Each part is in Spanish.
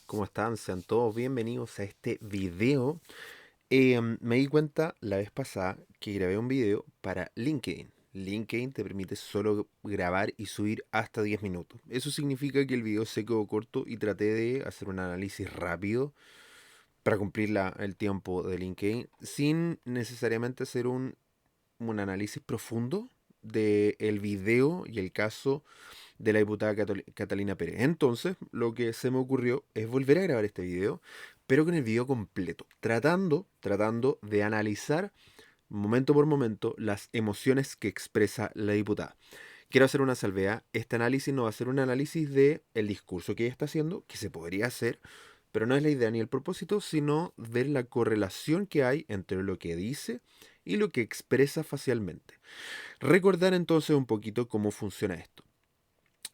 ¿Cómo están? Sean todos bienvenidos a este video. Me di cuenta la vez pasada que grabé un video para LinkedIn. LinkedIn te permite solo grabar y subir hasta 10 minutos. Eso significa que el video se quedó corto y traté de hacer un análisis rápido para cumplir el tiempo de LinkedIn sin necesariamente hacer un análisis profundo del video y el caso de la diputada Catalina Pérez. Entonces, lo que se me ocurrió es volver a grabar este video, pero con el video completo, tratando de analizar momento por momento las emociones que expresa la diputada. Quiero hacer una salvedad, este análisis no va a ser un análisis de el discurso que ella está haciendo, que se podría hacer, pero no es la idea ni el propósito, sino ver la correlación que hay entre lo que dice y lo que expresa facialmente. Recordar entonces un poquito cómo funciona esto.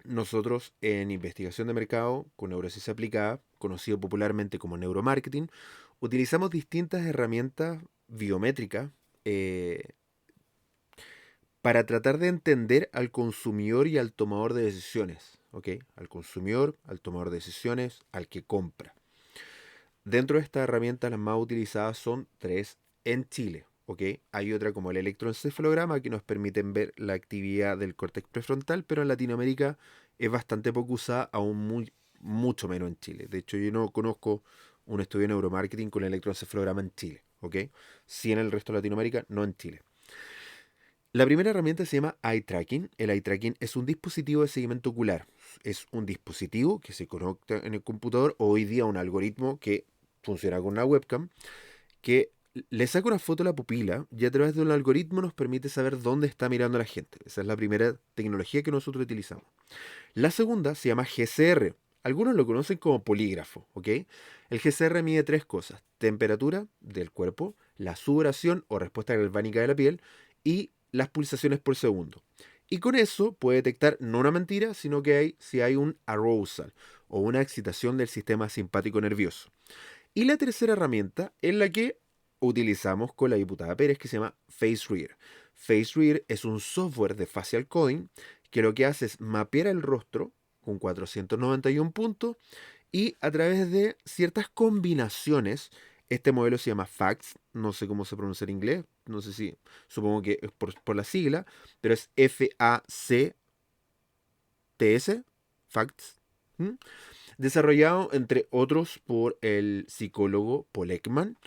Nosotros en investigación de mercado con neurociencia aplicada, conocido popularmente como neuromarketing, utilizamos distintas herramientas biométricas eh, para tratar de entender al consumidor y al tomador de decisiones. ¿Ok? Al consumidor, al tomador de decisiones, al que compra. Dentro de estas herramientas las más utilizadas son tres en Chile. ¿Ok? Hay otra como el electroencefalograma que nos permiten ver la actividad del córtex prefrontal, pero en Latinoamérica es bastante poco usada, aún mucho menos en Chile. De hecho, yo no conozco un estudio de neuromarketing con el electroencefalograma en Chile. ¿Ok? Sí en el resto de Latinoamérica, no en Chile. La primera herramienta se llama eye tracking. El eye tracking es un dispositivo de seguimiento ocular. Es un dispositivo que se conecta en el computador o hoy día un algoritmo que funciona con una webcam que le saca una foto a la pupila y a través de un algoritmo nos permite saber dónde está mirando la gente. Esa es la primera tecnología que nosotros utilizamos. La segunda se llama GCR. Algunos lo conocen como polígrafo, ¿ok? El GCR mide tres cosas: temperatura del cuerpo, la sudoración o respuesta galvánica de la piel y las pulsaciones por segundo. Y con eso puede detectar no una mentira, sino que si hay un arousal o una excitación del sistema simpático nervioso. Y la tercera herramienta es la que utilizamos con la diputada Pérez, que se llama FaceReader. FaceReader es un software de facial coding que lo que hace es mapear el rostro con 491 puntos y a través de ciertas combinaciones, este modelo se llama FACS, no sé cómo se pronuncia en inglés, no sé si, supongo que es por la sigla, pero es FACTS, FACTS, ¿m? Desarrollado entre otros por el psicólogo Paul Ekman,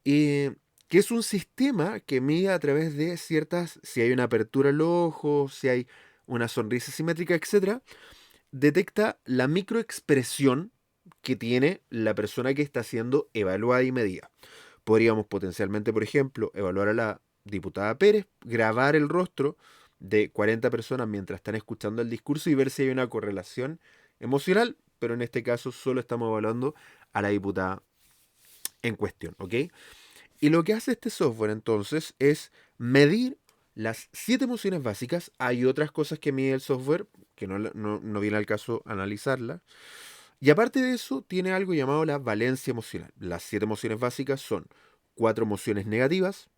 que es un sistema que mide a través de ciertas, si hay una apertura al ojo, si hay una sonrisa simétrica, etcétera, detecta la microexpresión que tiene la persona que está siendo evaluada y medida. Podríamos potencialmente, por ejemplo, evaluar a la diputada Pérez, grabar el rostro de 40 personas mientras están escuchando el discurso y ver si hay una correlación emocional, pero en este caso solo estamos evaluando a la diputada en cuestión, ¿ok? Y lo que hace este software entonces es medir las 7 emociones básicas. Hay otras cosas que mide el software que no viene al caso analizarlas. Y aparte de eso, tiene algo llamado la valencia emocional. Las 7 emociones básicas son 4 emociones negativas,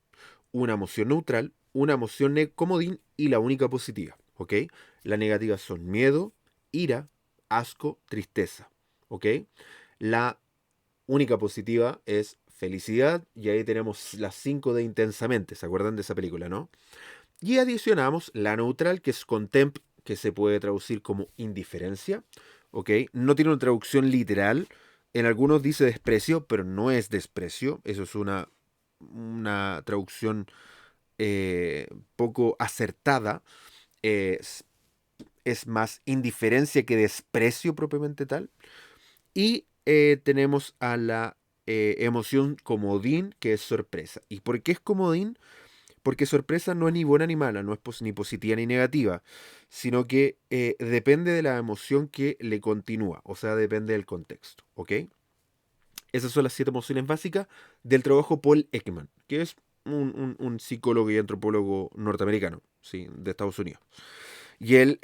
una emoción neutral, una emoción comodín y la única positiva. ¿Ok? Las negativas son miedo, ira, asco, tristeza. ¿Ok? La única positiva es felicidad y ahí tenemos las 5 de intensamente. ¿Se acuerdan de esa película, no? Y adicionamos la neutral, que es contempt, que se puede traducir como indiferencia. ¿Ok? No tiene una traducción literal. En algunos dice desprecio, pero no es desprecio. Eso es una traducción poco acertada. Es, es más indiferencia que desprecio propiamente tal. Y tenemos a la emoción comodín, que es sorpresa. ¿Y por qué es comodín? Porque sorpresa no es ni buena ni mala, no es ni positiva ni negativa, sino que depende de la emoción que le continúa, o sea, depende del contexto, ¿ok? Esas son las 7 emociones básicas del trabajo Paul Ekman, que es un psicólogo y antropólogo norteamericano, ¿sí? De Estados Unidos. Y él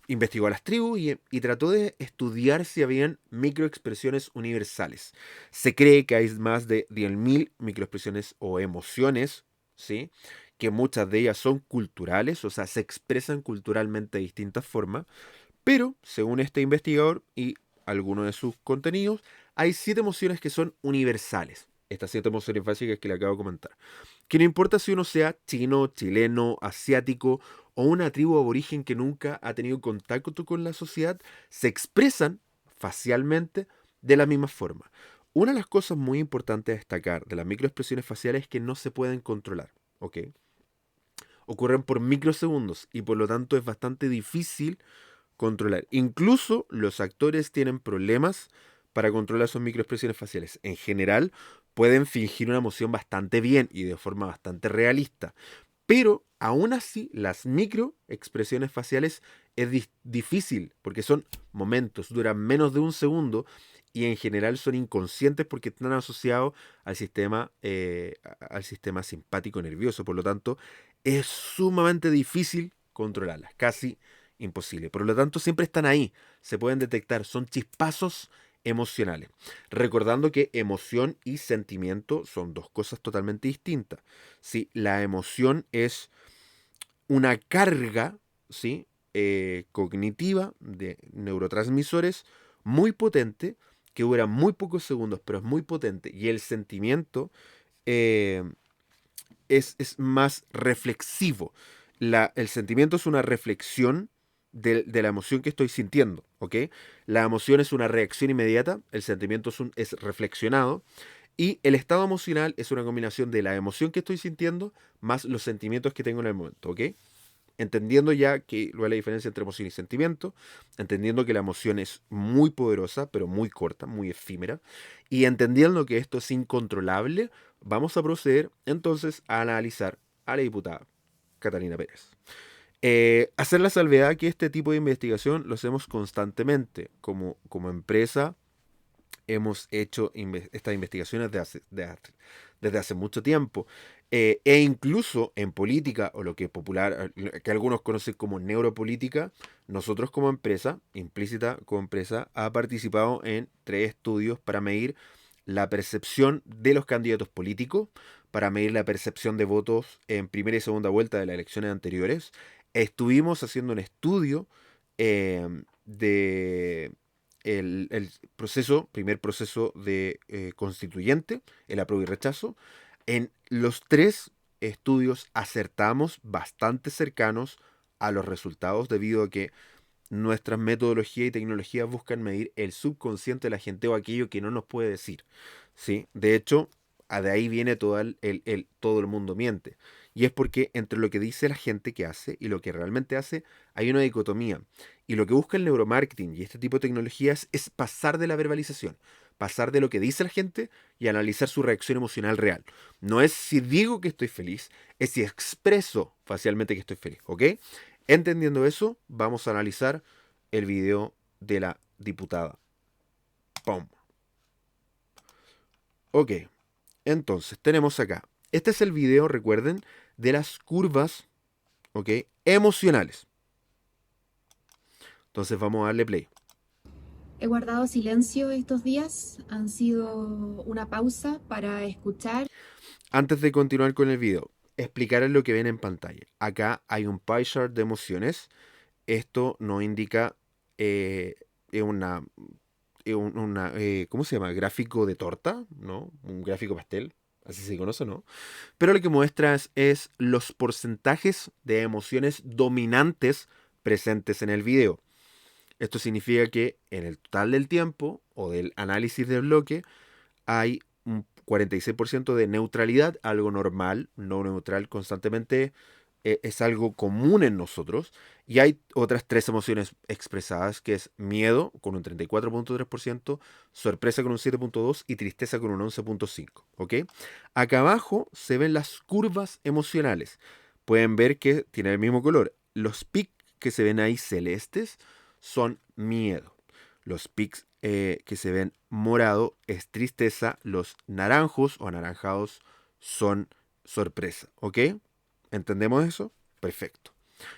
investigó a las tribus y trató de estudiar si habían microexpresiones universales. Se cree que hay más de 10.000 microexpresiones o emociones, ¿sí? Que muchas de ellas son culturales, o sea, se expresan culturalmente de distintas formas, pero según este investigador y alguno de sus contenidos, hay 7 emociones que son universales. Estas 7 emociones básicas que le acabo de comentar. Que no importa si uno sea chino, chileno, asiático o una tribu aborigen que nunca ha tenido contacto con la sociedad, se expresan facialmente de la misma forma. Una de las cosas muy importantes a destacar de las microexpresiones faciales es que no se pueden controlar, ¿ok? Ocurren por microsegundos y por lo tanto es bastante difícil controlar. Incluso los actores tienen problemas para controlar sus microexpresiones faciales. En general, pueden fingir una emoción bastante bien y de forma bastante realista. Pero aún así, las microexpresiones faciales es difícil porque son momentos, duran menos de un segundo y en general son inconscientes porque están asociados al sistema simpático nervioso. Por lo tanto, es sumamente difícil controlarlas, casi imposible. Por lo tanto, siempre están ahí, se pueden detectar, son chispazos emocionales. Recordando que emoción y sentimiento son dos cosas totalmente distintas. ¿Sí? La emoción es una carga, ¿sí? Cognitiva de neurotransmisores muy potente, que dura muy pocos segundos, pero es muy potente. Y el sentimiento eh, es más reflexivo. El sentimiento es una reflexión de la emoción que estoy sintiendo, ¿ok? La emoción es una reacción inmediata, el sentimiento es reflexionado, y el estado emocional es una combinación de la emoción que estoy sintiendo más los sentimientos que tengo en el momento, ¿ok? Entendiendo ya que lo es la diferencia entre emoción y sentimiento, entendiendo que la emoción es muy poderosa, pero muy corta, muy efímera, y entendiendo que esto es incontrolable, vamos a proceder entonces a analizar a la diputada Catalina Pérez. Hacer la salvedad que este tipo de investigación lo hacemos constantemente. Como empresa hemos hecho estas investigaciones desde hace mucho tiempo. E incluso en política, o lo que es popular, que algunos conocen como neuropolítica, nosotros como empresa, implícita como empresa, ha participado en 3 estudios para medir la percepción de los candidatos políticos, para medir la percepción de votos en primera y segunda vuelta de las elecciones anteriores. Estuvimos haciendo un estudio de el proceso, primer proceso de constituyente, el apruebo y rechazo. En los 3 estudios acertamos bastante cercanos a los resultados debido a que nuestras metodologías y tecnologías buscan medir el subconsciente de la gente o aquello que no nos puede decir, ¿sí? De hecho, de ahí viene todo el mundo miente. Y es porque entre lo que dice la gente que hace y lo que realmente hace hay una dicotomía. Y lo que busca el neuromarketing y este tipo de tecnologías es pasar de la verbalización, pasar de lo que dice la gente y analizar su reacción emocional real. No es si digo que estoy feliz, es si expreso facialmente que estoy feliz, ¿ok? Entendiendo eso, vamos a analizar el video de la diputada. ¡Pum! Ok, entonces tenemos acá. Este es el video, recuerden, de las curvas, ¿ok? Emocionales. Entonces vamos a darle play. He guardado silencio estos días, han sido una pausa para escuchar. Antes de continuar con el video, explicarles lo que ven en pantalla. Acá hay un pie chart de emociones. Esto nos indica eh, una, ¿cómo se llama? Gráfico de torta, ¿no? Un gráfico pastel, así se conoce, ¿no? Pero lo que muestra es los porcentajes de emociones dominantes presentes en el video. Esto significa que en el total del tiempo o del análisis del bloque hay un 46% de neutralidad, algo normal, no neutral constantemente es algo común en nosotros. Y hay otras 3 emociones expresadas, que es miedo con un 34.3%, sorpresa con un 7.2% y tristeza con un 11.5%. ¿Ok? Acá abajo se ven las curvas emocionales. Pueden ver que tiene el mismo color. Los pics que se ven ahí celestes son miedo. Los pics que se ven morado es tristeza. Los naranjos o anaranjados son sorpresa. ¿Ok? ¿Entendemos eso? Perfecto.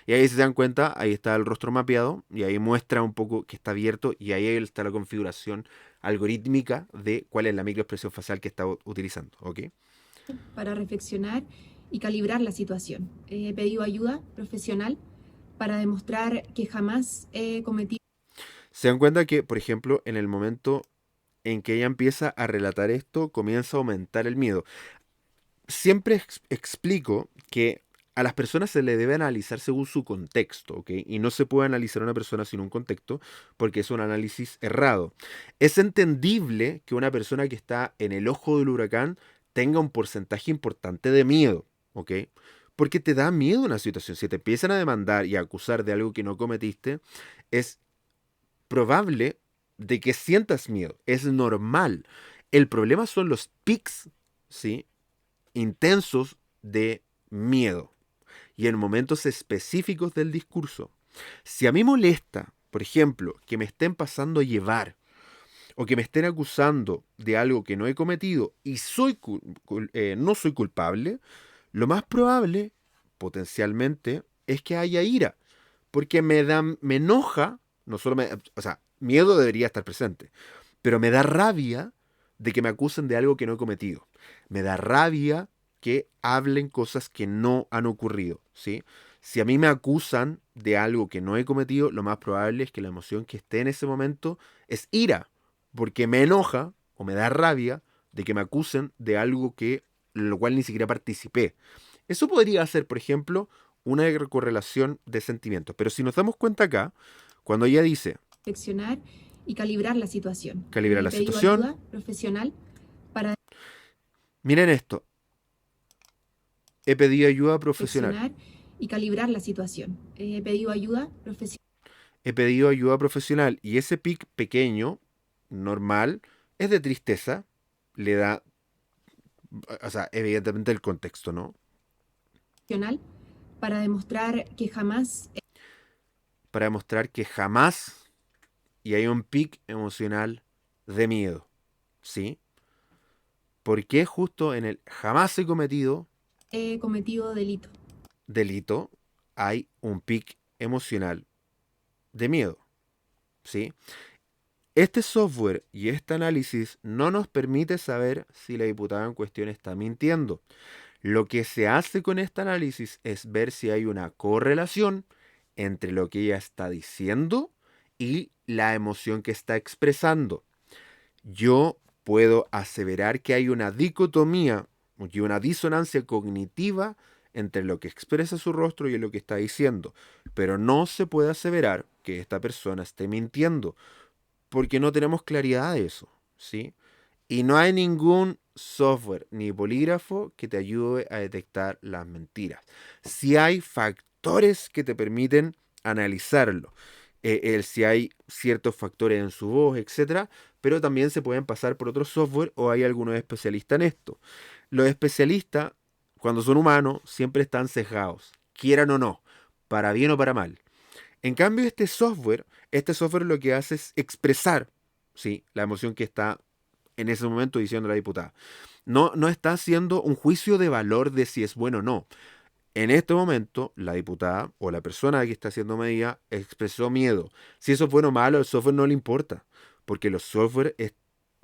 Y ahí si se dan cuenta, ahí está el rostro mapeado y ahí muestra un poco que está abierto y ahí está la configuración algorítmica de cuál es la microexpresión facial que está utilizando. ¿Ok? Para reflexionar y calibrar la situación. He pedido ayuda profesional para demostrar que jamás he cometido Se dan cuenta que, por ejemplo, en el momento en que ella empieza a relatar esto, comienza a aumentar el miedo. Siempre explico que a las personas se le debe analizar según su contexto, ¿ok? Y no se puede analizar a una persona sin un contexto porque es un análisis errado. Es entendible que una persona que está en el ojo del huracán tenga un porcentaje importante de miedo, ¿ok? Porque te da miedo una situación. Si te empiezan a demandar y a acusar de algo que no cometiste, es probable de que sientas miedo. Es normal. El problema son los pics, ¿sí? Intensos de miedo y en momentos específicos del discurso. Si a mí molesta, por ejemplo, que me estén pasando a llevar o que me estén acusando de algo que no he cometido y no soy culpable, lo más probable, potencialmente, es que haya ira, porque me enoja, no solo o sea, miedo debería estar presente, pero me da rabia de que me acusen de algo que no he cometido. Me da rabia que hablen cosas que no han ocurrido, ¿sí? Si a mí me acusan de algo que no he cometido, lo más probable es que la emoción que esté en ese momento es ira, porque me enoja o me da rabia de que me acusen de algo que lo cual ni siquiera participé. Eso podría ser, por ejemplo, una correlación de sentimientos. Pero si nos damos cuenta acá, cuando ella dice Reflexionar y calibrar la situación. calibrar He la pedido situación, ayuda profesional para miren esto, he pedido ayuda profesional. reflexionar y calibrar la situación. He pedido ayuda profesional. He pedido ayuda profesional y ese pic pequeño, normal, es de tristeza, le da, o sea, evidentemente el contexto, ¿no? Para demostrar que jamás Para demostrar que jamás, y hay un pic emocional de miedo, ¿sí? Porque justo en el jamás he cometido he cometido delito. delito, hay un pic emocional de miedo, ¿sí? Este software y este análisis no nos permite saber si la diputada en cuestión está mintiendo. Lo que se hace con este análisis es ver si hay una correlación entre lo que ella está diciendo y la emoción que está expresando. Yo puedo aseverar que hay una dicotomía y una disonancia cognitiva entre lo que expresa su rostro y lo que está diciendo, pero no se puede aseverar que esta persona esté mintiendo, porque no tenemos claridad de eso, ¿sí? Y no hay ningún software ni polígrafo que te ayude a detectar las mentiras. Si hay factores que te permiten analizarlo, si hay ciertos factores en su voz, etcétera, pero también se pueden pasar por otro software o hay algunos especialistas en esto. Los especialistas, cuando son humanos, siempre están sesgados, quieran o no, para bien o para mal. En cambio, este software lo que hace es expresar, ¿sí?, la emoción que está en ese momento diciendo la diputada. No, no está haciendo un juicio de valor de si es bueno o no. En este momento, la diputada o la persona que está haciendo medida expresó miedo. Si eso es bueno o malo, el software no le importa, porque los software es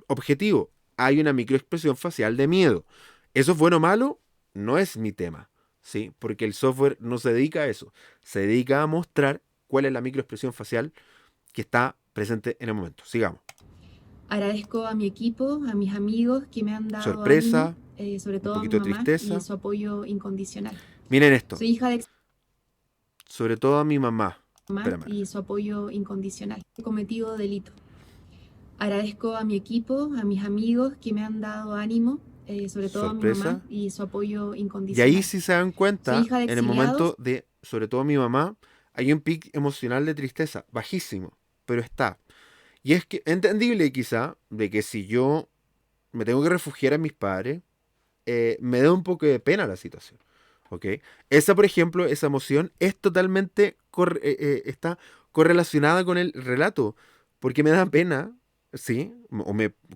objetivo. Hay una microexpresión facial de miedo. ¿Eso es bueno o malo? No es mi tema, ¿sí? Porque el software no se dedica a eso. Se dedica a mostrar cuál es la microexpresión facial que está presente en el momento. Sigamos. Agradezco a mi equipo, a mis amigos que me han dado ánimo, Sorpresa, sobre un todo a mi poquito de mamá y tristeza. su apoyo incondicional. Miren esto, Soy hija de sobre todo a mi mamá. mamá Espérame. y su apoyo incondicional. He cometido delito. Agradezco a mi equipo, a mis amigos que me han dado ánimo, sobre todo a mi mamá Sorpresa. y su apoyo Y ahí incondicional. si se dan Soy cuenta, hija de en el exiliados. momento de, sobre todo mi mamá, hay un pic emocional de tristeza, bajísimo, pero está. Y es que entendible quizá de que si yo me tengo que refugiar en mis padres, me da un poco de pena la situación. ¿Ok? Esa, por ejemplo, esa emoción es totalmente está correlacionada con el relato, porque me da pena, ¿sí?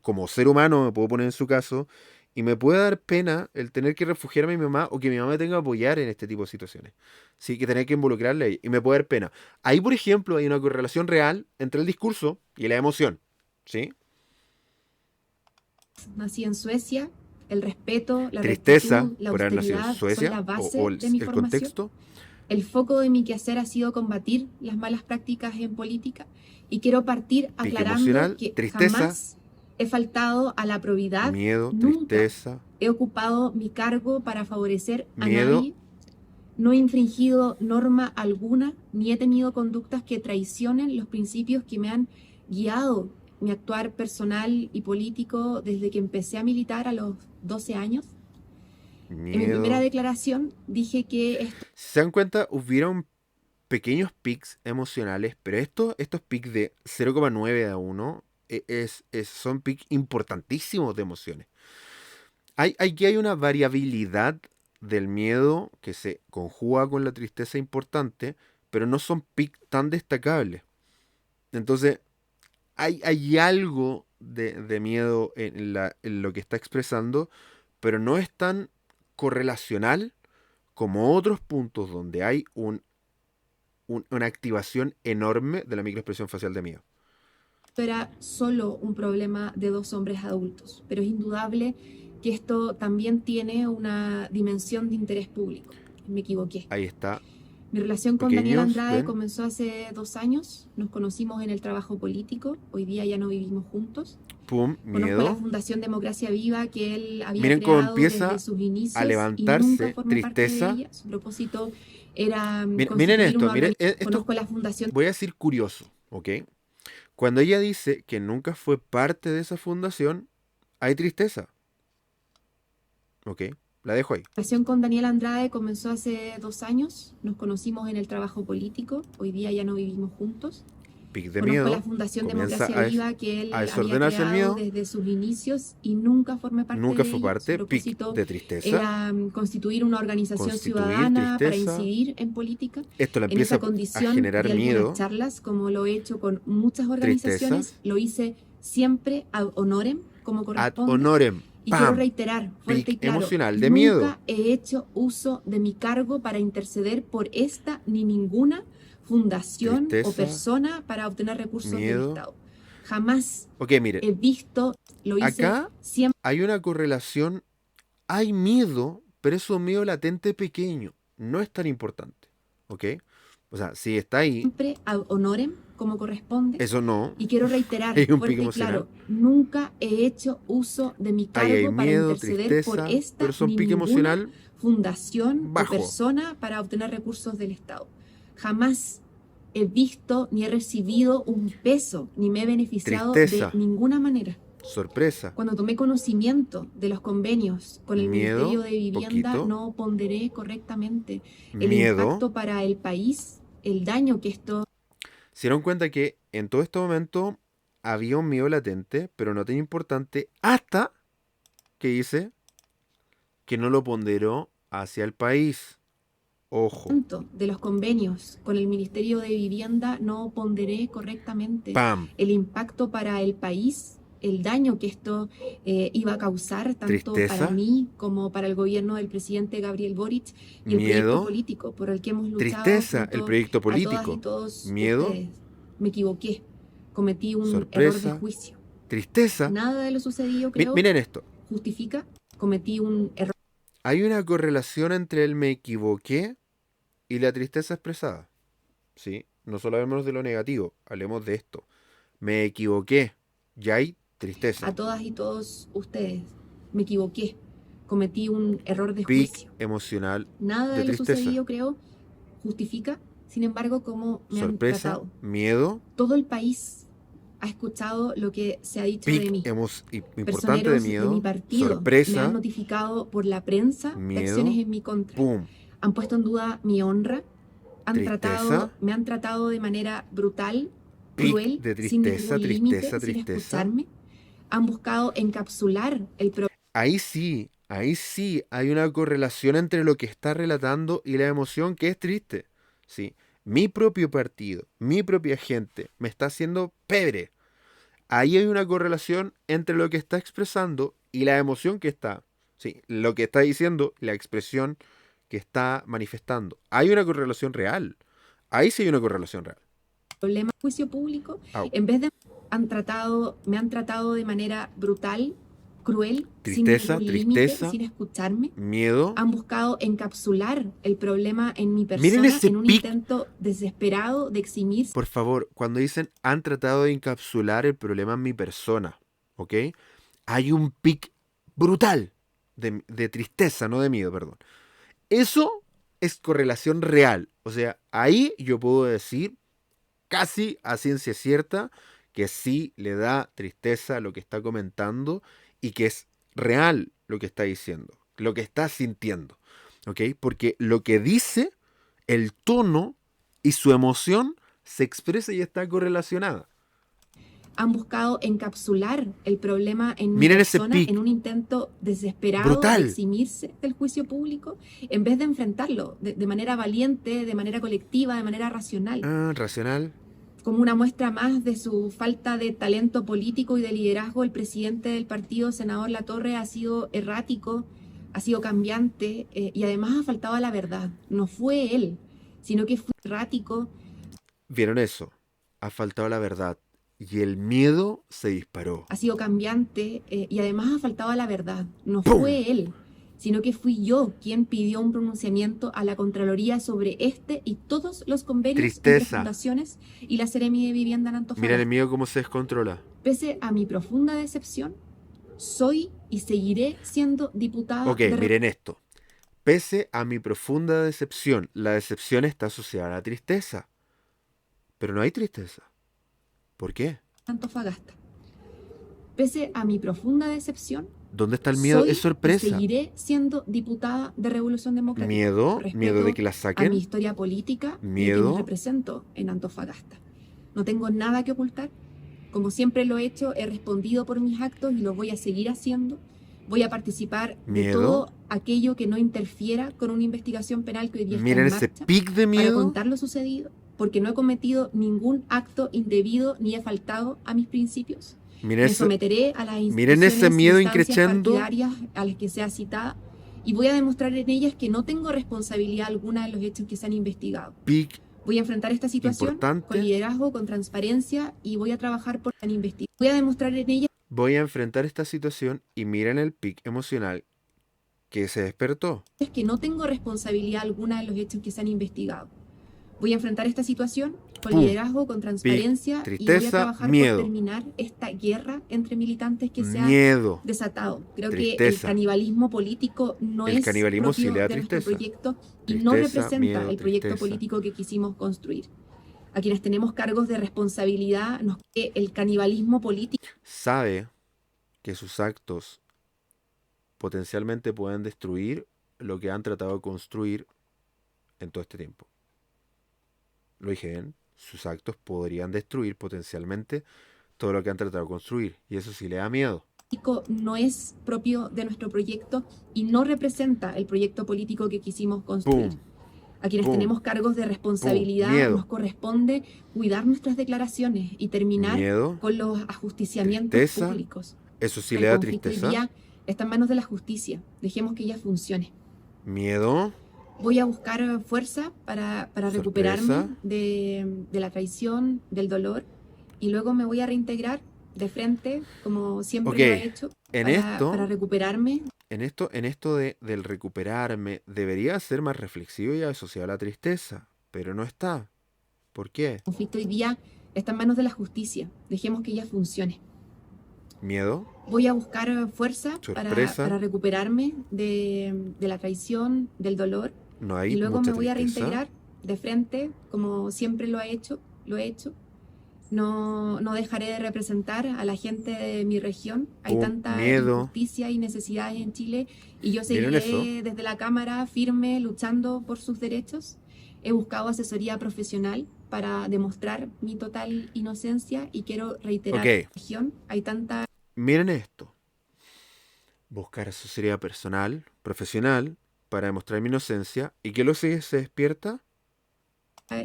Como ser humano me puedo poner en su caso, y me puede dar pena el tener que refugiarme a mi mamá o que mi mamá me tenga que apoyar en este tipo de situaciones. Sí, que tener que involucrarle a ella, y me puede dar pena. Ahí, por ejemplo, hay una correlación real entre el discurso y la emoción, ¿sí? Nací en Suecia. El respeto, la Tristeza rectitud, la por haber nacido en austeridad son Suecia la o base el, de mi el formación. contexto, El foco de mi quehacer ha sido combatir las malas prácticas en política y quiero partir Pic aclarando emocional, que tristeza, jamás he faltado a la probidad, miedo, nunca tristeza, he ocupado mi cargo para favorecer a miedo. nadie, no he infringido norma alguna, ni he tenido conductas que traicionen los principios que me han guiado mi actuar personal y político desde que empecé a militar a los 12 años. En mi primera Miedo. declaración dije que esto Si se dan cuenta, hubieron pequeños pics emocionales, pero estos pics de 0,9 a 1 son pics importantísimos de emociones. Aquí hay una variabilidad del miedo que se conjuga con la tristeza importante, pero no son pics tan destacables. Entonces, hay algo de miedo en lo que está expresando, pero no es tan correlacional como otros puntos donde hay una activación enorme de la microexpresión facial de miedo. era solo un problema de dos hombres adultos, pero es indudable que esto también tiene una dimensión de interés público. Me equivoqué. Ahí está. Mi relación con Daniel Pequeños, Andrade ¿ven? comenzó hace 2 años. Nos conocimos en el trabajo político. Hoy día ya no vivimos juntos. Pum, Conozco la miedo. Fundación Democracia Viva que él había Miren cómo creado desde empieza sus a inicios y nunca levantarse formé parte de tristeza. ella. Su propósito era Miren constituir esto, una miren, organización. esto Conozco la Fundación. voy a decir curioso, ¿ok? Cuando ella dice que nunca fue parte de esa fundación, hay tristeza, ¿ok? La dejo ahí. La relación con Daniel Andrade comenzó hace 2 años. Nos conocimos en el trabajo político. Hoy día ya no vivimos juntos. Pic de Conozco la miedo, Fundación comienza Democracia Viva que él a había desordenarse el creado miedo, desde sus inicios y nunca formé parte nunca de fue ella. Su parte, pic propósito de tristeza, era constituir una organización constituir ciudadana para tristeza. incidir en política. Esto la En esa empieza a condición generar de algunas miedo, charlas, como lo he hecho con muchas tristeza, organizaciones, lo hice siempre ad honorem, como ad corresponde. honorem, Y quiero pam, reiterar fuerte y pic claro, emocional de miedo. nunca he hecho uso de mi cargo para interceder por esta ni ninguna fundación o Tristeza, persona para obtener recursos del miedo. Estado. Jamás Ok, miren, he visto, lo hice acá siempre. hay una correlación, hay miedo, pero es un miedo latente pequeño, no es tan importante, ¿ok? O sea, si está ahí, Siempre ad honorem, como corresponde. eso no, Y quiero reiterar hay un pic fuerte y emocional. claro, nunca he hecho uso de mi Ahí hay cargo para miedo, interceder por tristeza, esta pero son ni pic ninguna emocional fundación o bajo. persona para obtener recursos del Estado. Jamás he visto ni he recibido un peso, ni me he beneficiado Tristeza, de ninguna manera. sorpresa, Cuando tomé conocimiento de los convenios con el Ministerio miedo, de Vivienda, poquito, no ponderé correctamente el miedo. impacto para el país, el daño que esto Se dieron cuenta que en todo este momento había un miedo latente, pero no tan importante, hasta que dice que no lo ponderó hacia el país. Ojo, de los convenios con el Ministerio de Vivienda, no ponderé correctamente pam, el impacto para el país, el daño que esto iba a causar tanto para tristeza, mí como para el gobierno del presidente Gabriel Boric y el proyecto miedo, político por el que hemos luchado tristeza, el junto proyecto a todas y político, todos miedo, ustedes. Me equivoqué, cometí un error de sorpresa, juicio. tristeza. Nada de lo sucedido, creo, Miren esto, justifica. Cometí un error. hay una correlación entre el me equivoqué y la tristeza expresada, ¿sí? No solo hablemos de lo negativo, hablemos de esto. Me equivoqué, ya hay tristeza. A todas y todos ustedes, me equivoqué, cometí un error de Pic juicio. emocional Nada de de lo tristeza. sucedido, creo, justifica, sin embargo, cómo me han Sorpresa, tratado. miedo, Todo el país ha escuchado lo que se ha dicho de pic mí. importante de Personeros de mi miedo, partido me han sorpresa, notificado por la prensa de miedo, acciones en mi contra. pum, Han puesto en duda mi honra, tristeza, me han tratado de manera brutal, pic cruel, de sin tristeza, ningún límite, tristeza, sin tristeza. escucharme. Han buscado encapsular el problema. Ahí sí hay una correlación entre lo que está relatando y la emoción que es triste. Sí, mi propio partido, mi propia gente me está haciendo pebre. Ahí hay una correlación entre lo que está expresando y la emoción que está. Sí, lo que está diciendo, la expresión que está manifestando. Hay una correlación real. Ahí sí hay una correlación real. Problema juicio público, Au. en vez de me han tratado de manera brutal, cruel, sin tristeza, ningún límite, tristeza, sin escucharme. miedo. Han buscado encapsular el problema en mi Miren persona ese en un pic, intento desesperado de eximirse. por favor, cuando dicen han tratado de encapsular el problema en mi persona, ¿ok? Hay un pic brutal de tristeza, no de miedo, perdón. Eso es correlación real. O sea, ahí yo puedo decir casi a ciencia cierta que sí le da tristeza lo que está comentando y que es real lo que está diciendo, lo que está sintiendo, ¿ok? Porque lo que dice, el tono y su emoción se expresa y está correlacionada. Han buscado encapsular el problema en mi Miren ese persona en pic un intento desesperado de brutal. eximirse del juicio público, en vez de enfrentarlo de manera valiente, de manera colectiva, de manera racional, Ah, racional. como una muestra más de su falta de talento político y de liderazgo. El presidente del partido, senador Latorre, ha sido errático, ha sido cambiante, y además ha faltado a la verdad. No fue él, sino que fue errático, ¿Vieron eso? Ha faltado la verdad. Y el miedo se disparó. ha sido cambiante, y además ha faltado a la verdad. No ¡Pum! fue él, sino que fui yo quien pidió un pronunciamiento a la Contraloría sobre este y todos los convenios entre Tristeza. fundaciones y la Seremi de Vivienda en Miren el Antofagasta. miedo cómo se descontrola. Pese a mi profunda decepción, soy y seguiré siendo diputada Ok, de miren esto. Pese a mi profunda decepción, la decepción está asociada a la tristeza. Pero no hay tristeza. ¿Por qué? Antofagasta. Pese a mi profunda decepción, ¿Dónde está el miedo? soy Es y sorpresa. seguiré siendo diputada de Revolución Democrática. Miedo, miedo de que la Respeto a mi saquen. historia política y a Miedo. quienes represento en Antofagasta. No tengo nada que ocultar. Como siempre lo he hecho, he respondido por mis actos y lo voy a seguir haciendo. Voy a participar de Miedo. todo aquello que no interfiera con una investigación penal que hoy día está Miren en ese marcha pic de para miedo. contar lo sucedido, porque no he cometido ningún acto indebido ni he faltado a mis principios. Miren Me ese, someteré a las miren ese instituciones, miedo instancias increchendo. partidarias a las que sea citada y voy a demostrar en ellas que no tengo responsabilidad alguna en los hechos que se han investigado. Pic Voy a enfrentar esta situación con importante. liderazgo, con transparencia y voy a trabajar por la investigación. Voy a demostrar en ellas Voy a enfrentar esta situación y miren el pic emocional que se despertó. que no tengo responsabilidad alguna en los hechos que se han investigado. Voy a enfrentar esta situación con ¡Pum! liderazgo, con transparencia y voy a Tristeza, trabajar miedo. por terminar esta guerra entre militantes que se ha Miedo. desatado. Creo que el Tristeza. canibalismo político no El es canibalismo sí propio le da de nuestro tristeza. proyecto y no Tristeza, representa miedo, el proyecto tristeza. político que quisimos construir. A quienes tenemos cargos de responsabilidad, el canibalismo político Sabe que sus actos potencialmente pueden destruir lo que han tratado de construir en todo este tiempo. Lo dije bien, sus actos podrían destruir potencialmente todo lo que han tratado de construir. Y eso sí le da miedo. no es propio de nuestro proyecto y no representa el proyecto político que quisimos construir. ¡Pum! A quienes ¡Pum! tenemos cargos de responsabilidad Miedo. nos corresponde cuidar nuestras declaraciones y terminar Miedo. con los ajusticiamientos Tristeza. públicos. Eso sí El le da conflicto hoy tristeza. día está en manos de la justicia. Dejemos que ella funcione. Miedo. Voy a buscar fuerza para recuperarme de la traición, del dolor, y luego me voy a reintegrar de frente, como siempre Ok, lo he hecho, en para recuperarme. En esto del recuperarme, debería ser más reflexivo y asociado a la tristeza, pero no está. ¿Por qué? El conflicto hoy día está en manos de la justicia. Dejemos que ella funcione. ¿Miedo? Voy a buscar fuerza Sorpresa. para recuperarme de la traición, del dolor, No hay y luego mucha me voy a tristeza. reintegrar de frente, como siempre lo he hecho. No dejaré de representar a la gente de mi región. Hay tanta miedo. injusticia y necesidades en Chile y yo ¿Vieron seguiré desde la Cámara firme luchando por sus derechos. He buscado asesoría profesional para demostrar mi total inocencia y quiero reiterar, Ok. en la región hay tanta Miren esto. Buscar asesoría personal, profesional, para demostrar mi inocencia. ¿Y qué lo sigue? ¿Se despierta?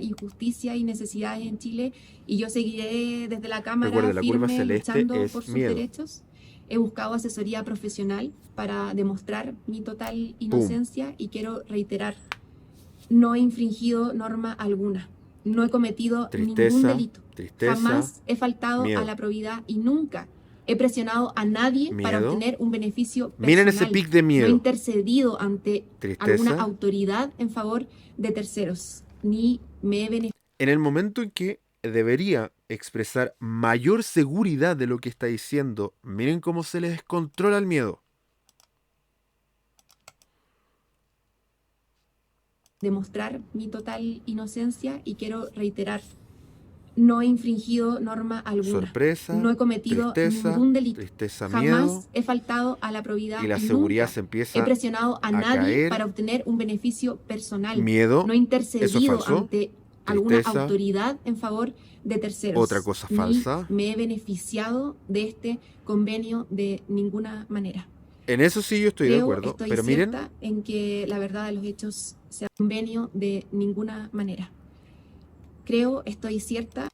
injusticia y necesidades en Chile y yo seguiré desde la Cámara Recuerde, la curva firme celeste luchando es por sus miedo. derechos. He buscado asesoría profesional para demostrar mi total inocencia y quiero reiterar, no he infringido norma alguna, no he cometido ningún Tristeza, delito, tristeza, jamás he faltado miedo. a la probidad y nunca He presionado a nadie para miedo. obtener un beneficio Miren ese personal. pic de No he miedo. intercedido ante alguna Tristeza. autoridad en favor de terceros, ni me he beneficiado. En el momento en que debería expresar mayor seguridad de lo que está diciendo, miren cómo se le descontrola el miedo. Demostrar mi total inocencia y quiero reiterar, no he infringido norma alguna, Sorpresa, no he cometido tristeza, ningún delito, tristeza, jamás miedo, he faltado a la probidad y la y seguridad nunca se he empieza presionado a a nadie caer. para obtener un beneficio personal, Miedo, no he eso es intercedido falso. ante alguna Tristeza, autoridad en favor de otra terceros, cosa ni falsa. me he beneficiado de este convenio de ninguna manera. En eso sí yo estoy de Creo, acuerdo, estoy pero miren, cierta en que la verdad de los hechos sea un convenio de ninguna manera. Creo, estoy cierta.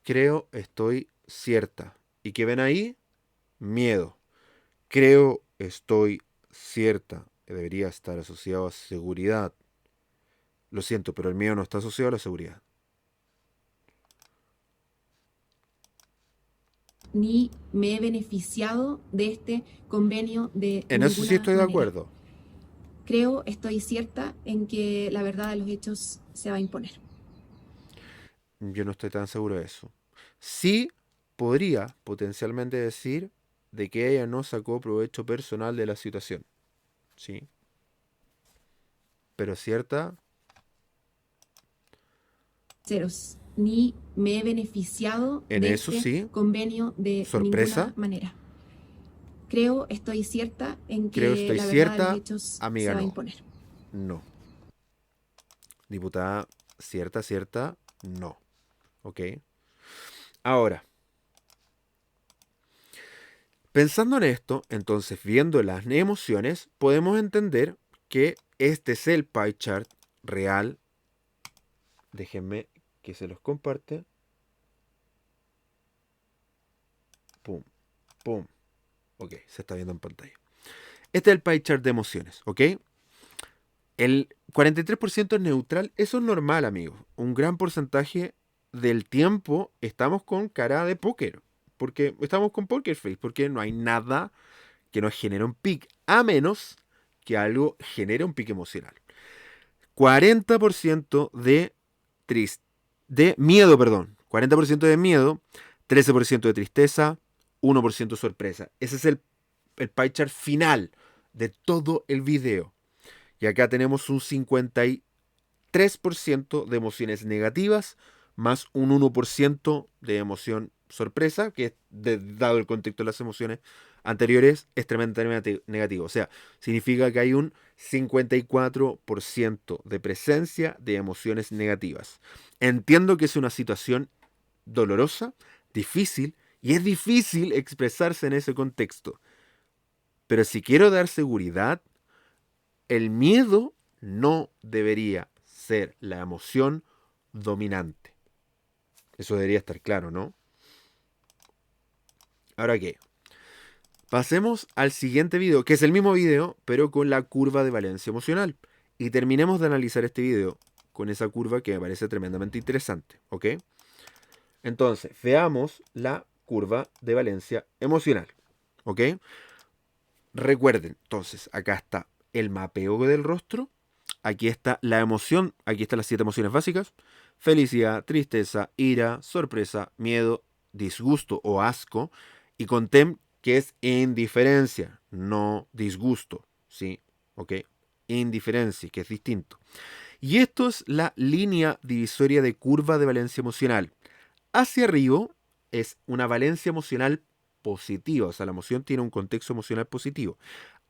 creo, estoy cierta. ¿Y qué ven ahí? Miedo. Creo, estoy cierta. Debería estar asociado a seguridad. Lo siento, pero el miedo no está asociado a la seguridad. Ni me he beneficiado de este convenio de En eso sí ninguna estoy de manera. acuerdo. Creo, estoy cierta en que la verdad de los hechos se va a imponer. Yo no estoy tan seguro de eso. Sí podría potencialmente decir de que ella no sacó provecho personal de la situación. Sí. Pero cierta, Ceros, ni me he beneficiado en de eso este sí. convenio de Sorpresa. ninguna manera. Creo, estoy cierta en Creo, que estoy la verdad de los cierta. hechos Amiga, se va a no. imponer. No. Diputada, cierta, no. ¿Ok? Ahora, pensando en esto, entonces viendo las emociones, podemos entender que este es el pie chart real. Déjenme que se los comparte. Pum, pum. Ok, se está viendo en pantalla. Este es el pie chart de emociones, ¿ok? El 43% es neutral. Eso es normal, amigos. Un gran porcentaje del tiempo estamos con cara de póker. Porque estamos con poker face. Porque no hay nada que nos genere un pic. A menos que algo genere un pic emocional. 40% de miedo, perdón. 40% de miedo. 13% de tristeza. 1% sorpresa. Ese es el pie chart final de todo el video. Y acá tenemos un 53% de emociones negativas, más un 1% de emoción sorpresa, que dado el contexto de las emociones anteriores, es tremendamente negativo. O sea, significa que hay un 54% de presencia de emociones negativas. Entiendo que es una situación dolorosa, difícil, y es difícil expresarse en ese contexto. Pero si quiero dar seguridad, el miedo no debería ser la emoción dominante. Eso debería estar claro, ¿no? Ahora qué. Pasemos al siguiente video, que es el mismo video, pero con la curva de valencia emocional. Y terminemos de analizar este video con esa curva que me parece tremendamente interesante, ¿ok? Entonces, veamos la curva de valencia emocional, ¿ok? Recuerden, entonces, acá está el mapeo del rostro. Aquí está la emoción, aquí están las 7 emociones básicas. Felicidad, tristeza, ira, sorpresa, miedo, disgusto o asco. Y contem, que es indiferencia, no disgusto. ¿Sí? ¿Ok? Indiferencia, que es distinto. Y esto es la línea divisoria de curva de valencia emocional. Hacia arriba es una valencia emocional positiva, o sea, la emoción tiene un contexto emocional positivo.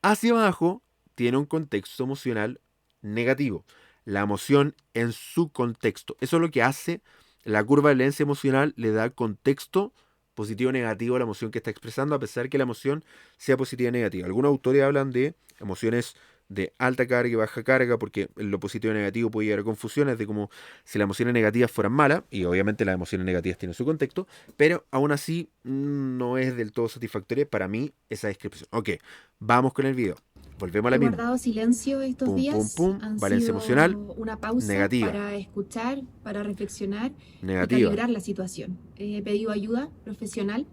Hacia abajo tiene un contexto emocional negativo. La emoción en su contexto. Eso es lo que hace la curva de valencia emocional, le da contexto positivo o negativo a la emoción que está expresando, a pesar que la emoción sea positiva o negativa. Algunos autores hablan de emociones de alta carga y baja carga, porque lo positivo y negativo puede llevar a confusiones de como si las emociones negativas fueran malas, y obviamente las emociones negativas tienen su contexto, pero aún así no es del todo satisfactoria para mí esa descripción. Ok, vamos con el video. Volvemos a la He misma. guardado silencio estos Pum, pum, días. pum. Han Valencia sido emocional una pausa negativa. para escuchar, para reflexionar y Negativa. calibrar la situación. He pedido ayuda profesional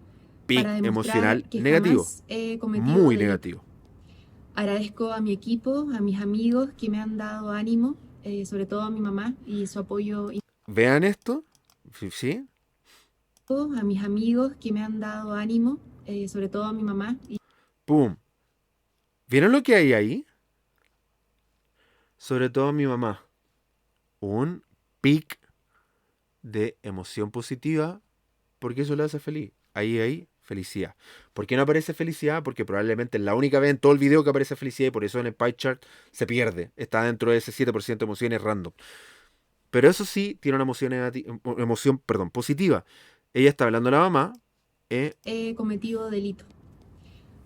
pic para demostrar emocional que negativo, jamás he cometido muy delitos. negativo. Agradezco a mi equipo, a mis amigos que me han dado ánimo, sobre todo a mi mamá y su apoyo, ¿Vean esto? ¿Sí? a mis amigos que me han dado ánimo, sobre todo a mi mamá y ¡Pum! ¿Vieron lo que hay ahí? Sobre todo a mi mamá. Un pic de emoción positiva porque eso le hace feliz. Ahí, felicidad. ¿Por qué no aparece felicidad? Porque probablemente es la única vez en todo el video que aparece felicidad y por eso en el pie chart se pierde. Está dentro de ese 7% de emociones random. Pero eso sí, tiene una emoción, perdón, positiva. Ella está hablando a la mamá. he cometido delitos.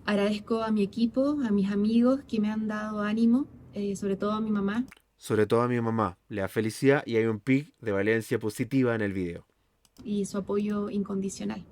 Agradezco a mi equipo, a mis amigos que me han dado ánimo, sobre todo a mi mamá Sobre todo a mi mamá. Le da felicidad y hay un pic de valencia positiva en el video. y su apoyo incondicional.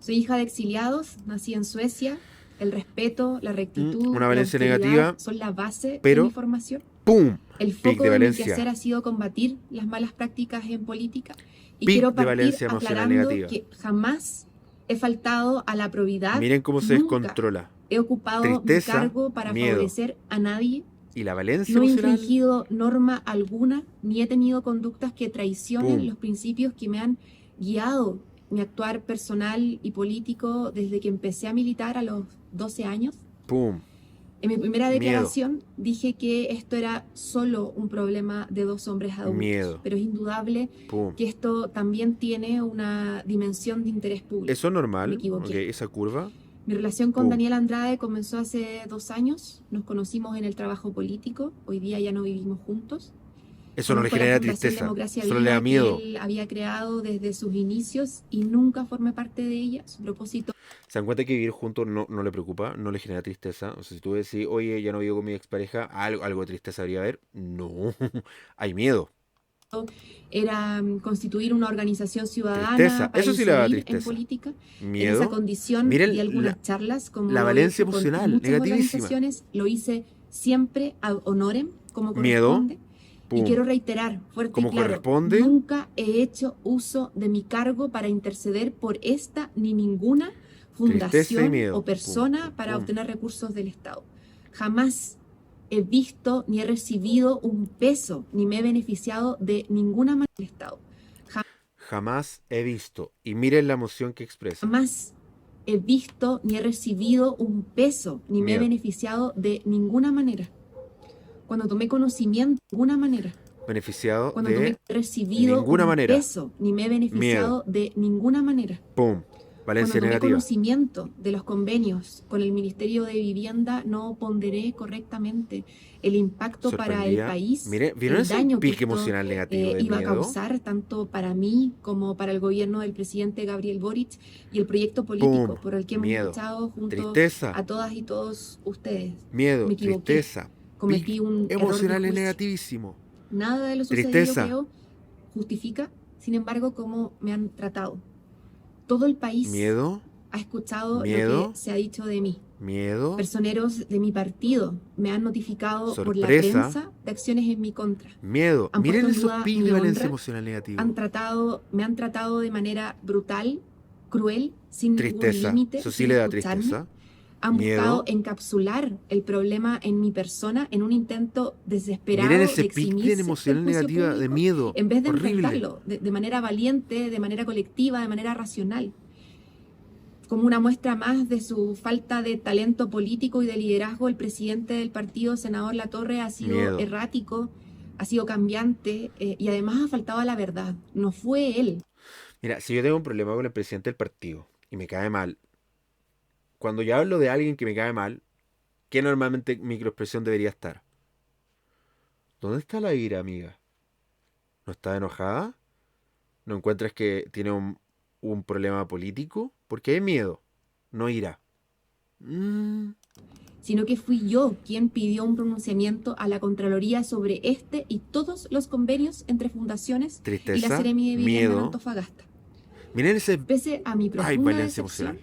Soy hija de exiliados, nací en Suecia. El respeto, la rectitud, Una la valencia austeridad negativa, son la base de mi pero formación. ¡pum! El Pic foco de de mi valencia. quehacer ha sido combatir las malas prácticas en política y Pic quiero de partir valencia emocional aclarando negativa. que jamás he faltado a la probidad, Miren cómo se nunca descontrola. he ocupado mi Tristeza, cargo para miedo. favorecer a nadie, Y la valencia no he emocional, infringido norma alguna, ni he tenido conductas que traicionen ¡pum! los principios que me han guiado mi actuar personal y político desde que empecé a militar a los 12 años. ¡Pum! En mi primera Miedo. declaración dije que esto era solo un problema de dos hombres adultos, Miedo. pero es indudable ¡Pum! que esto también tiene una dimensión de interés público. ¿Eso es Me normal? equivoqué. Okay, esa curva. Mi relación con ¡pum! Daniel Andrade comenzó hace 2 años. Nos conocimos en el trabajo político. Hoy día ya no vivimos juntos. Eso no le Conozco la genera Fundación tristeza. Democracia Solo le da Viva que miedo. él había creado desde sus inicios y nunca formé parte de ella. Su propósito ¿Se dan cuenta que vivir juntos no le preocupa? No le genera tristeza. O sea, si tú decís, oye, ya no vivo con mi expareja, algo de tristeza habría haber. No, hay miedo. era constituir una organización ciudadana Tristeza. para Eso sí le da incidir en tristeza. política. En esa Miedo. condición di Miren algunas charlas, como la lo he valencia hecho con emocional, muchas negativísima. organizaciones. Lo hice siempre ad honorem, como Miedo. corresponde. Y ¡Pum! quiero reiterar fuerte y Como claro, corresponde. nunca he hecho uso de mi cargo para interceder por esta ni ninguna Tristeza y fundación miedo. o persona ¡pum! para ¡pum! obtener recursos del Estado. Jamás he visto ni he recibido un peso, ni me he beneficiado de ninguna manera del Estado. Jamás he visto. Y miren la emoción que expresa. Jamás he visto ni he recibido un peso, ni me he Miedo. beneficiado de ninguna manera. Cuando tomé conocimiento, de ninguna manera. Beneficiado Cuando de he recibido ninguna un manera. peso, ni me he beneficiado de ninguna manera. ¡Pum! Valencia Cuando tomé negativa. conocimiento de los convenios con el Ministerio de Vivienda, no ponderé correctamente el impacto para el Sorprendida. país, Mire, ¿vieron el ese daño que pique esto emocional negativo de iba a miedo? causar tanto para mí como para el gobierno del presidente Gabriel Boric y el proyecto político ¡Pum! por el que hemos Miedo. luchado junto Tristeza. a todas y todos ustedes. Miedo. Me equivoqué. Tristeza. Cometí Pic un error de emocional es juicio. negativísimo. Nada de lo sucedido, Tristeza. creo, justifica, sin embargo, cómo me han tratado. Todo el país Miedo. ha escuchado lo Miedo. que se ha dicho de mí. Miedo. Personeros de mi partido me han notificado por la Sorpresa. prensa de acciones en mi contra. Miedo. Han Miren puesto en esos duda pics mi de valencia honra. emocional negativo. Me han tratado de manera brutal, cruel, sin ningún Tristeza. límite, Eso sí sin le da escucharme. tristeza. Han Miedo. buscado encapsular el problema en mi persona en un intento desesperado Miren de ese pic eximirse de emocional del juicio negativa de público, miedo. en vez de Horrible. enfrentarlo de manera valiente, de manera colectiva, de manera racional. Como una muestra más de su falta de talento político y de liderazgo, el presidente del partido, senador Latorre, ha sido Miedo. errático, ha sido cambiante y además ha faltado a la verdad. No fue él. Mira, si yo tengo un problema con el presidente del partido y me cae mal, cuando yo hablo de alguien que me cae mal, ¿qué normalmente microexpresión debería estar? ¿Dónde está la ira, amiga? ¿No está enojada? ¿No encuentras que tiene un problema político? Porque hay miedo, no ira. Sino que fui yo quien pidió un pronunciamiento a la Contraloría sobre este y todos los convenios entre fundaciones y la Tristeza, Seremi de Vivienda en miedo. Antofagasta. Miren ese... Pese a mi Ay, profunda valencia decepción, emocional.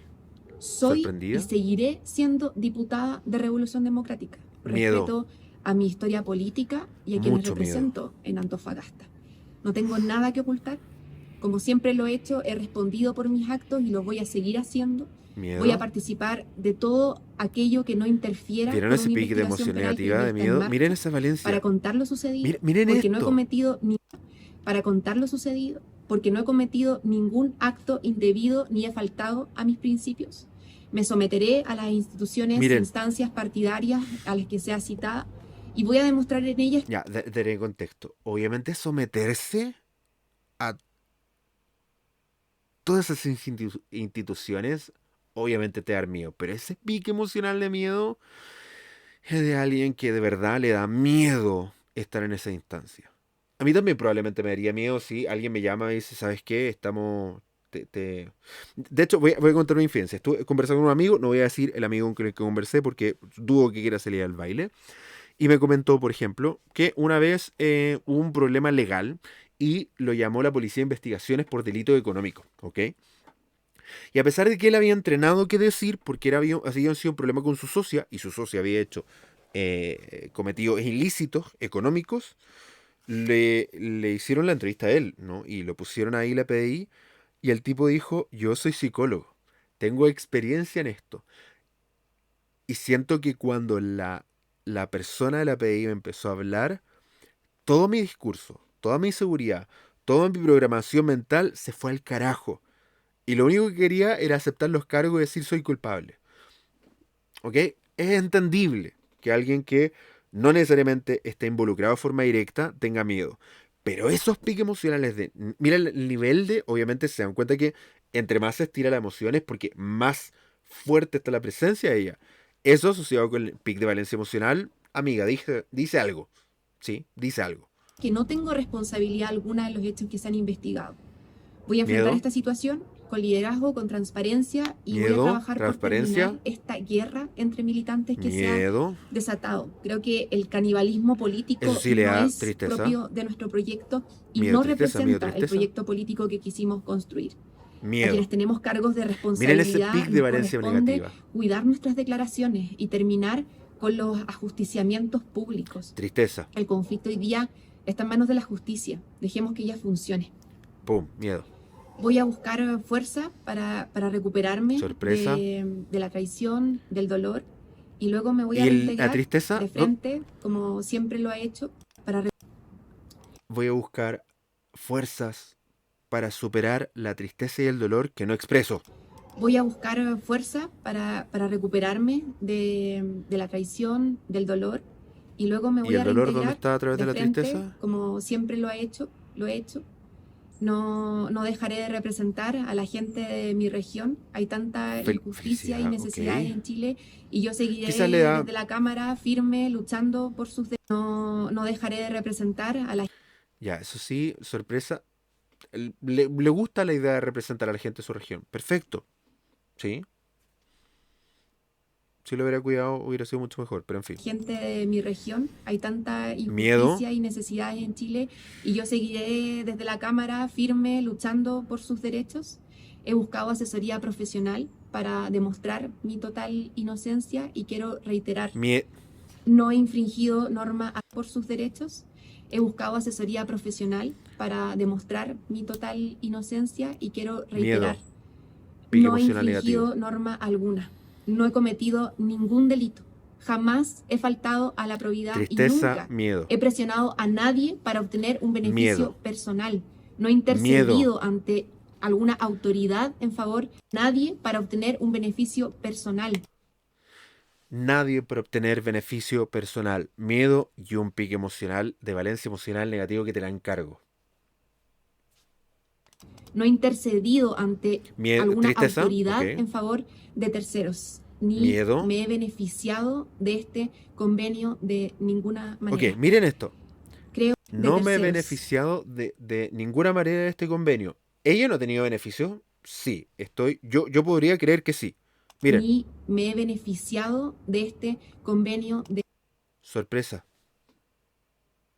soy ¿Sorprendida? y seguiré siendo diputada de Revolución Democrática. Miedo. Respeto a mi historia política y a quienes Mucho miedo. represento en Antofagasta. No tengo nada que ocultar. Como siempre lo he hecho, he respondido por mis actos y lo voy a seguir haciendo. Voy a Miedo. participar de todo aquello que no interfiera ¿Vieron con ese una pic de investigación emoción penal que negativa, ya de está en miedo? Miren marcha esa para Valencia. contar lo sucedido, Miren porque no he esto. cometido para contar lo sucedido, porque no he cometido ningún acto indebido ni he faltado a mis principios. Me someteré a las instituciones, Miren, instancias partidarias a las que sea citada y voy a demostrar en ellas ya, daré contexto. Obviamente someterse a todas esas instituciones, obviamente te da miedo, pero ese pique emocional de miedo es de alguien que de verdad le da miedo estar en esa instancia. A mí también probablemente me daría miedo si alguien me llama y dice, ¿sabes qué? Estamos... De hecho, voy a contar una infidencia. Estuve conversando con un amigo, no voy a decir el amigo con el que conversé porque dudo que quiera salir al baile. Y me comentó, por ejemplo, que una vez hubo un problema legal y lo llamó la policía de investigaciones por delito económico, ¿ok? Y a pesar de que él había entrenado qué decir, porque había sido un problema con su socia, y su socia había hecho cometido ilícitos económicos, le hicieron la entrevista a él, ¿no? Y lo pusieron ahí la PDI, y el tipo dijo, yo soy psicólogo, tengo experiencia en esto. Y siento que cuando la persona de la PDI me empezó a hablar, todo mi discurso, toda mi seguridad, toda mi programación mental se fue al carajo. Y lo único que quería era aceptar los cargos y decir soy culpable. ¿Ok? Es entendible que alguien que no necesariamente esté involucrado de forma directa tenga miedo. Pero esos piques emocionales de... Mira el nivel de... Obviamente se dan cuenta que entre más se estira la emoción es porque más fuerte está la presencia de ella. Eso asociado con el pic de valencia emocional, amiga, dice algo. Sí, dice algo. que no tengo responsabilidad alguna en los hechos que se han investigado. Voy a enfrentar Miedo, esta situación con liderazgo, con transparencia y voy a miedo, trabajar por transparencia, terminar esta guerra entre militantes que se ha miedo. desatado. Creo que el canibalismo Eso político sí le no da es tristeza. propio de nuestro proyecto y Miedo, no tristeza, miedo, representa el tristeza. proyecto político que quisimos construir. A quienes Miedo. tenemos cargos de Miren ese responsabilidad pic de nos valencia corresponde negativa. cuidar nuestras declaraciones y terminar con los ajusticiamientos públicos. Tristeza. El conflicto hoy día está en manos de la justicia. Dejemos que ella funcione. Pum, miedo. Voy a buscar fuerza para recuperarme Sorpresa. de la traición, del dolor, y luego me voy a Y la reintegrar tristeza, de frente, como siempre lo ha hecho, para voy a buscar fuerzas para superar la tristeza y el dolor que no expreso. voy a buscar fuerza para recuperarme de la traición, del dolor, y luego me ¿Y voy el a dolor dónde reintegrar está a través de de la frente, tristeza? como siempre lo he hecho. No dejaré de representar a la gente de mi región. Hay tanta injusticia y Felicidad, ok. necesidades en Chile y yo Quizás le seguiré da... desde la Cámara firme luchando por sus derechos. No dejaré de representar a la Ya, eso sí, sorpresa. Le gusta la idea de representar a la gente de su región. Perfecto. Sí. Si lo hubiera cuidado, hubiera sido mucho mejor, pero en fin. gente de mi región. Hay tanta Miedo. injusticia y necesidades en Chile y yo seguiré desde la Cámara firme luchando por sus derechos. He buscado asesoría profesional para demostrar mi total inocencia y quiero reiterar, Mie no he infringido norma por sus derechos. He buscado asesoría profesional para demostrar mi total inocencia y quiero reiterar, miedo. Pique no he emocional negativo. infringido norma alguna. No he cometido ningún delito. Jamás he faltado a la probidad y Tristeza, nunca miedo. he presionado a nadie para obtener un beneficio Miedo. personal. No he Miedo. intercedido ante alguna autoridad en favor de nadie para obtener un beneficio personal. Nadie por obtener beneficio personal. Miedo y un pique emocional de valencia emocional negativo que te la encargo. No he intercedido ante alguna Tristeza, ok. autoridad en favor de terceros, ni Miedo. me he beneficiado de este convenio de ninguna Ok, manera. miren esto. Creo de No me he terceros. beneficiado de ninguna manera de este convenio. ¿Ella no ha tenido beneficio? Sí, yo podría creer que sí. Miren, Ni me he beneficiado de este convenio de sorpresa.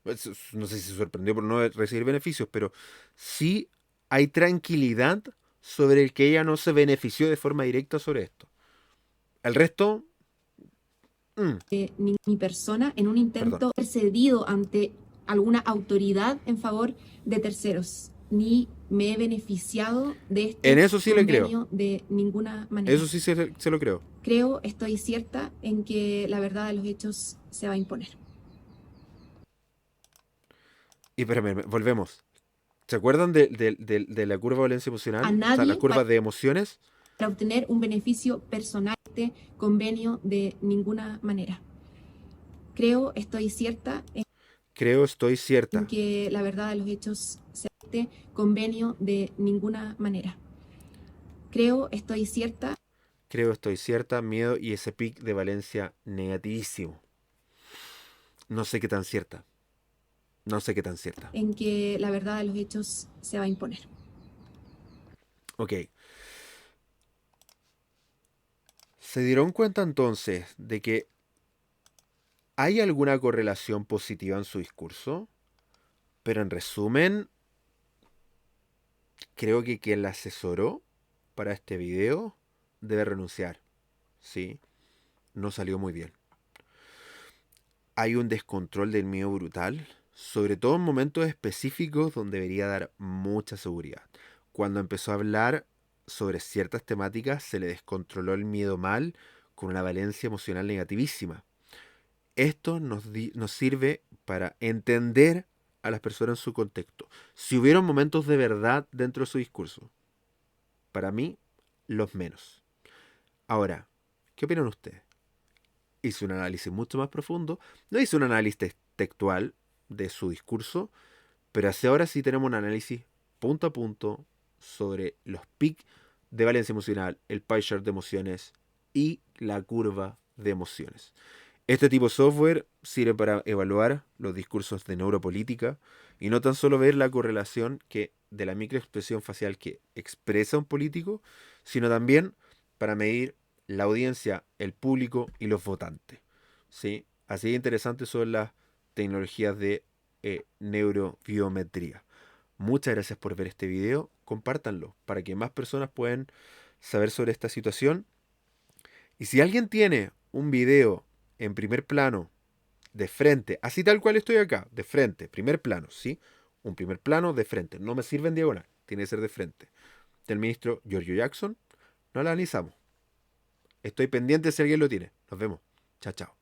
No sé si se sorprendió por no recibir beneficios, pero sí hay tranquilidad sobre el que ella no se benefició de forma directa sobre esto. El resto, mm, mi persona en un perdón. intento cedido ante alguna autoridad en favor de terceros, ni me he beneficiado de En este eso sí le creo. convenio de ninguna manera. Eso sí se lo creo. Creo, estoy cierta en que la verdad de los hechos se va a imponer. Y espérame, volvemos. ¿Se acuerdan de la curva de violencia A emocional? O sea, la nadie curva de emociones. para obtener un beneficio personal de este convenio de ninguna manera. Creo, estoy cierta Creo, estoy en cierta. que la verdad de los hechos se este convenio de ninguna manera. Creo, estoy cierta Creo, estoy cierta. Miedo y ese pic de valencia negativísimo. No sé qué tan cierta. No sé qué tan cierta. en que la verdad de los hechos se va a imponer. Ok. ¿Se dieron cuenta entonces de que hay alguna correlación positiva en su discurso? Pero en resumen, creo que quien la asesoró para este video debe renunciar. Sí, no salió muy bien. Hay un descontrol del miedo brutal, sobre todo en momentos específicos donde debería dar mucha seguridad. Cuando empezó a hablar sobre ciertas temáticas, se le descontroló el miedo mal con una valencia emocional negativísima. Esto nos sirve para entender a las personas en su contexto. Si hubieron momentos de verdad dentro de su discurso, para mí, los menos. Ahora, ¿qué opinan ustedes? Hice un análisis mucho más profundo. No hice un análisis textual de su discurso, pero hacia ahora sí tenemos un análisis punto a punto sobre los pics de valencia emocional, el pie chart de emociones y la curva de emociones. Este tipo de software sirve para evaluar los discursos de neuropolítica y no tan solo ver la correlación de la microexpresión facial que expresa un político, sino también para medir la audiencia, el público y los votantes. ¿Sí? Así de interesantes son las tecnologías de neurobiometría. Muchas gracias por ver este video. Compártanlo para que más personas puedan saber sobre esta situación. Y si alguien tiene un video en primer plano, de frente, así tal cual estoy acá, de frente, primer plano, ¿sí? Un primer plano de frente, no me sirve en diagonal, tiene que ser de frente. Del ministro Giorgio Jackson, no lo analizamos. Estoy pendiente si alguien lo tiene. Nos vemos. Chao, chao.